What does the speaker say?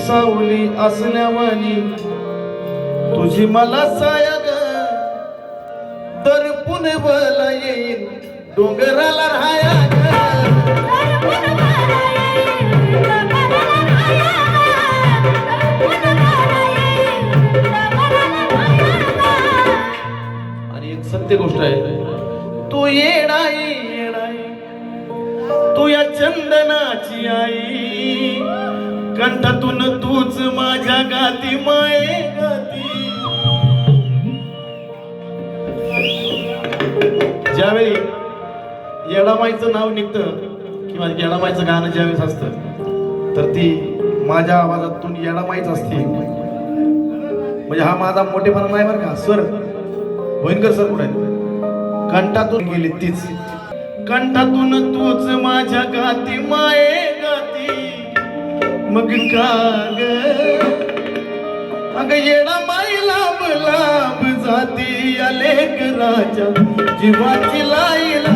सावली असल्यावानी तुझी मला सायाग तर पुनवला येईल डोंगराला राहाया आणि एक सत्य गोष्ट आहे, तू येणाई तू या चंदनाची आई, कंठातून तूच माझ्या गाती माये गाती. ज्यावेळी येडामाईचं नाव निघतं किंवा येडामाईचं गाणं ज्यावेळेस असतं तर ती माझ्या आवाजातून येडामाईच असते. म्हणजे हा माझा मोठेपणा नाही बरं का. सर भोईनकर सर कुठे कंठातून गेली तीच, कंठातून तूच माझ्या गाती माये गाती. मग का अग येडा माई लांब लांब जाती अलेक राजा जीवाची लाईला